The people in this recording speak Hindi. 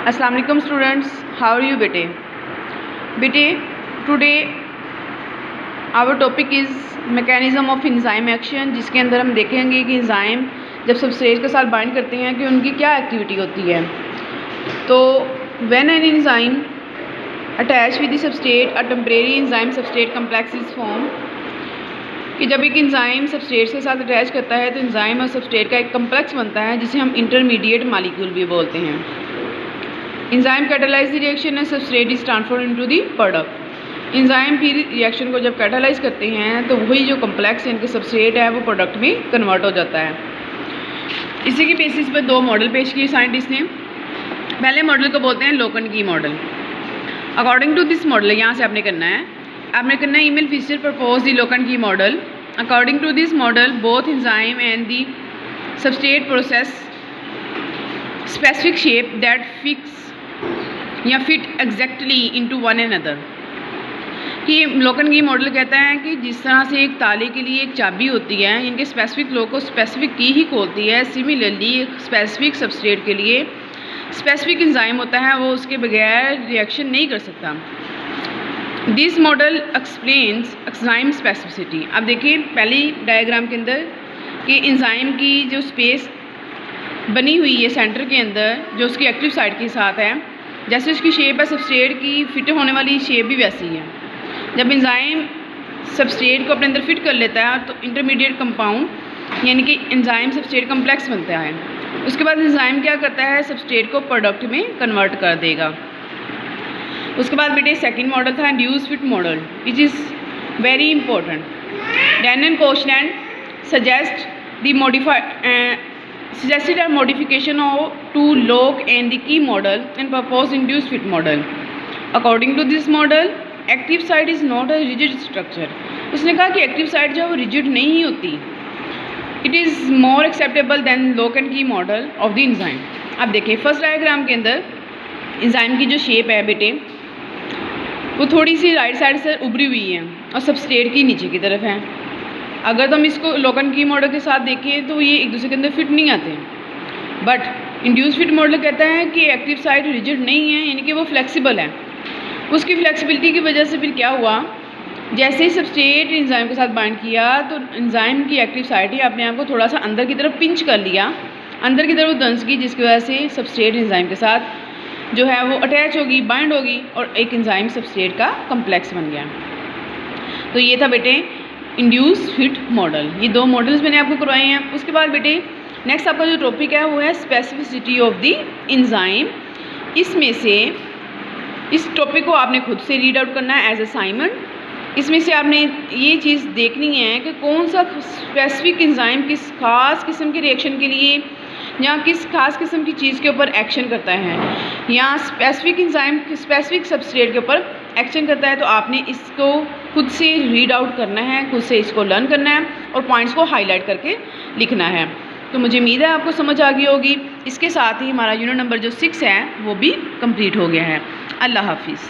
अस्सलाम वालेकुम स्टूडेंट्स, हाउ आर यू बेटे today our topic is mechanism of enzyme action, जिसके अंदर हम देखेंगे कि एंजाइम जब सबस्ट्रेट के साथ बाइंड करते हैं कि उनकी क्या एक्टिविटी होती है। तो when an enzyme attach with the substrate a temporary enzyme substrate complex is form, कि जब एक एंजाइम सबस्ट्रेट के साथ अटैच करता है तो एंजाइम और सबस्ट्रेट का एक कम्प्लेक्स बनता है जिसे हम इंटरमीडिएट मॉलिक्यूल भी बोलते हैं। Enzyme catalyse the reaction and substrate is transferred into the product. Enzyme फिर रिएक्शन को जब कैटालाइज करते हैं तो वही जो कम्प्लेक्स इनके सबस्ट्रेट है वो प्रोडक्ट में कन्वर्ट हो जाता है। इसी की बेसिस पर दो मॉडल पेश किए साइंटिस्ट ने। पहले मॉडल को बोलते हैं lock and key model. According to this model, यहाँ से आपने करना है Emil Fischer propose the lock and key model. According to this model both enzyme and the substrate process specific shape that fix या fit exactly into one another. कि लोकन-की मॉडल कहता है कि जिस तरह से एक ताले के लिए एक चाबी होती है, इनके स्पेसिफिक लॉक को स्पेसिफिक की ही खोलती है, सिमिलरली एक स्पेसिफिक सबस्ट्रेट के लिए स्पेसिफिक एंजाइम होता है, वो उसके बगैर रिएक्शन नहीं कर सकता। This model explains enzyme specificity. अब देखिए पहली डायग्राम के अंदर कि एंजाइम की जो स्पेस बनी हुई है सेंटर के अंदर, जो उसकी एक्टिव साइड के साथ है, जैसे उसकी शेप है सबस्ट्रेट की फिट होने वाली शेप भी वैसी है। जब एंजाइम सबस्ट्रेट को अपने अंदर फिट कर लेता है तो इंटरमीडिएट कंपाउंड यानी कि एंजाइम सबस्ट्रेट कम्प्लेक्स बनता है। उसके बाद एंजाइम क्या करता है, सबस्ट्रेट को प्रोडक्ट में कन्वर्ट कर देगा। उसके बाद बेटे सेकंड मॉडल था induce fit model, which is very important. Dan and Koshland suggested a modification to lock and the key model and proposed induced fit model. According to this model, active site is not a rigid structure. उसने कहा कि एक्टिव साइट जो है वो रिजिड नहीं होती। It is more acceptable than lock and key model of the enzyme. अब देखिए फर्स्ट डायग्राम के अंदर एंजाइम की जो शेप है बेटे वो थोड़ी सी राइट साइड से उभरी हुई है और सबस्ट्रेट की नीचे की तरफ है। अगर तो हम इसको लोकन-की मॉडल के साथ देखें तो ये एक दूसरे के अंदर फिट नहीं आते। बट इंड्यूस फिट मॉडल कहता है कि एक्टिव साइट रिजिड नहीं है, यानी कि वो फ्लेक्सिबल है। उसकी फ्लेक्सिबिलिटी की वजह से फिर क्या हुआ, जैसे ही सबस्ट्रेट एंजाइम के साथ बाइंड किया तो एंजाइम की एक्टिव साइट ही अपने आप को थोड़ा सा अंदर की तरफ पिंच कर लिया, अंदर की तरफ दंस की, जिसकी वजह से सबस्ट्रेट एंजाइम के साथ जो है वो अटैच होगी, बाइंड होगी और एक एंजाइम सबस्ट्रेट का कम्प्लेक्स बन गया। तो ये था बेटे इंड्यूस फिट मॉडल। ये दो मॉडल्स मैंने आपको करवाए हैं। उसके बाद बेटे नेक्स्ट आपका जो टॉपिक है वो है स्पेसिफिसिटी ऑफ द एंजाइम। इसमें से इस टॉपिक को आपने खुद से रीड आउट करना है एज असाइनमेंट। इसमें से आपने ये चीज़ देखनी है कि कौन सा स्पेसिफिक एंजाइम किस खास किस्म के रिएक्शन के लिए या किस खास किस्म की चीज़ के ऊपर एक्शन करता है, या स्पेसिफिक एंजाइम स्पेसिफिक सबस्ट्रेट के ऊपर एक्शन करता है। तो आपने इसको खुद से रीड आउट करना है, खुद से इसको लर्न करना है और पॉइंट्स को हाईलाइट करके लिखना है। तो मुझे उम्मीद है आपको समझ आ गई होगी। इसके साथ ही हमारा यूनिट नंबर जो 6 है वो भी कंप्लीट हो गया है। अल्लाह हाफिज़।